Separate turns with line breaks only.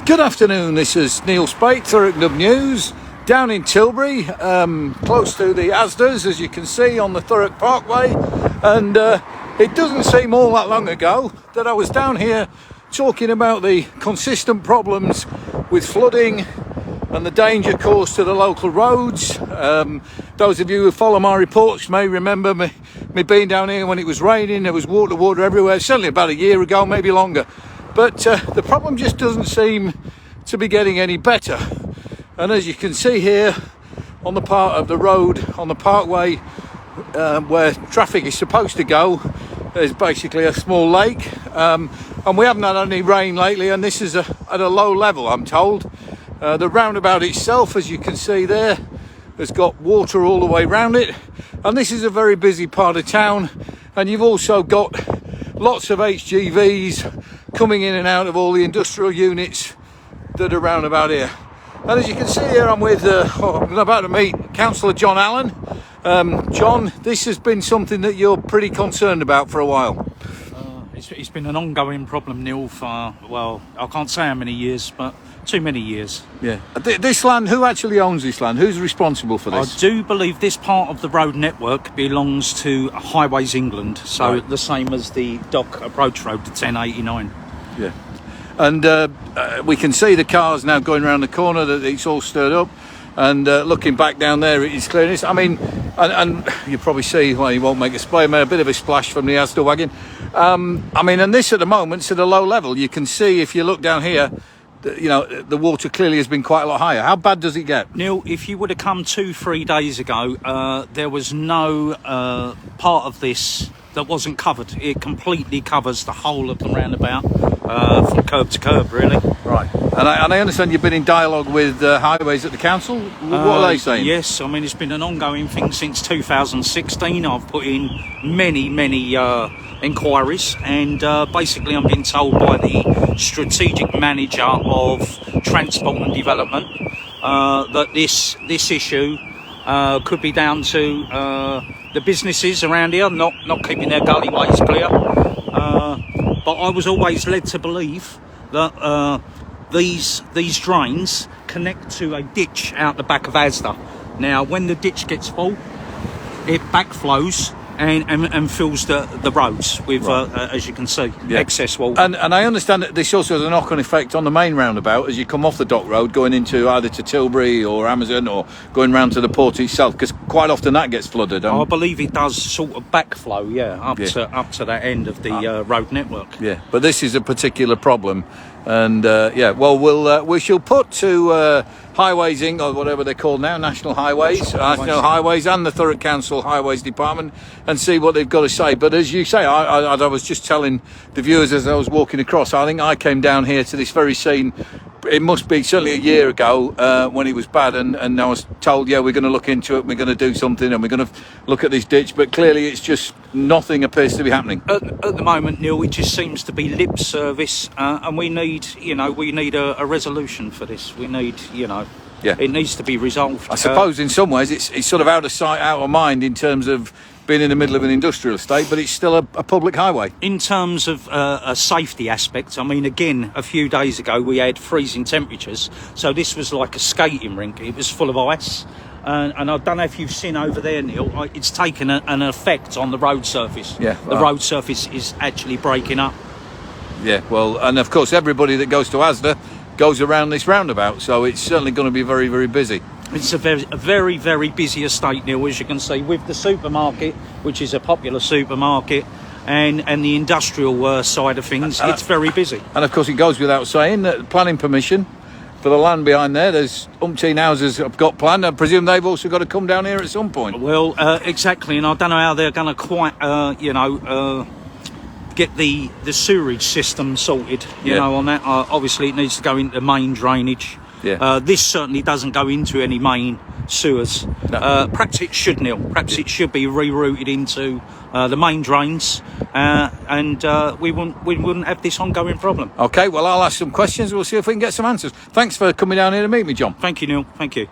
Good afternoon, this is Neil Spate, Thurrock News, down in Tilbury, close to the Asda's, as you can see, on the Thurrock Parkway. And it doesn't seem all that long ago that I was down here talking about the consistent problems with flooding and the danger caused to the local roads. Those of you who follow my reports may remember me being down here when it was raining. There was water everywhere, certainly about a year ago, maybe longer. But the problem just doesn't seem to be getting any better. And as you can see here on the part of the road on the parkway where traffic is supposed to go, there's basically a small lake. And we haven't had any rain lately, and this is at a low level, I'm told. The roundabout itself, as you can see there, has got water all the way around it. And this is a very busy part of town. And you've also got lots of HGVs coming in and out of all the industrial units that are round about here. And as you can see here, I'm about to meet Councillor John Allen. John, this has been something that you're pretty concerned about for a while.
It's been an ongoing problem, Neil, for, well, I can't say how many years, but too many years.
Yeah. This land, who actually owns this land? Who's responsible for this?
I do believe this part of the road network belongs to Highways England, so right. The same as the Dock Approach Road, the 1089.
Yeah. And we can see the cars now going around the corner, that it's all stirred up. And looking back down there, it is clear. I mean, and you probably see, well, you won't make a splash, made a bit of a splash from the Asda wagon. I mean, and this at the moment's at a low level. You can see, if you look down here, you know, the water clearly has been quite a lot higher. How bad does it get?
Neil, if you would have come 2-3 days ago, there was no part of this that wasn't covered. It completely covers the whole of the roundabout, from curb to curb, really. Right.
And I understand you've been in dialogue with Highways at the council. What are they saying?
Yes, I mean, it's been an ongoing thing since 2016. I've put in many inquiries, and basically I'm being told by the strategic manager of transport and development that this issue could be down to the businesses around here not keeping their gullyways clear. But I was always led to believe that these drains connect to a ditch out the back of Asda. Now, when the ditch gets full, it backflows and fills the roads with, right. As you can see, yeah, excess water.
And I understand that this also has a knock-on effect on the main roundabout as you come off the Dock Road, going into either to Tilbury or Amazon, or going round to the port itself, because quite often that gets flooded.
I believe it does sort of backflow, up to that end of the road network.
Yeah, but this is a particular problem. And yeah, well, we shall put to Highways Inc., or whatever they're called now, National Highways and the Thurrock Council Highways Department, and see what they've got to say. But as you say, I was just telling the viewers as I was walking across, I think I came down here to this very scene, it must be certainly a year ago, when it was bad, and I was told, yeah, we're going to look into it, we're going to do something, and we're going to look at this ditch, but clearly it's just nothing appears to be happening.
At the moment, Neil, it just seems to be lip service, and we need a resolution for this. We need,
yeah,
it needs to be resolved.
I suppose in some ways it's sort of out of sight, out of mind in terms of being in the middle of an industrial estate, but it's still a public highway.
In terms of a safety aspect, I mean, again, a few days ago we had freezing temperatures, so this was like a skating rink. It was full of ice, and I don't know if you've seen over there, Neil, it's taken an effect on the road surface.
Yeah,
the road surface is actually breaking up.
Yeah, well, and of course everybody that goes to Asda goes around this roundabout, so it's certainly going to be very, very busy.
It's a very, very busy estate, Neil, as you can see, with the supermarket, which is a popular supermarket, and the industrial side of things. It's very busy.
And of course it goes without saying that planning permission for the land behind there's umpteen houses have got planned. I presume they've also got to come down here at some point.
Well, exactly, and I don't know how they're going to quite, get the sewerage system sorted, you know, on that. Obviously it needs to go into main drainage.
Yeah.
This certainly doesn't go into any main sewers. No. Perhaps it should, Neil. Perhaps it should be rerouted into the main drains, and we wouldn't have this ongoing problem.
Okay, well, I'll ask some questions. We'll see if we can get some answers. Thanks for coming down here to meet me, John.
Thank you, Neil. Thank you.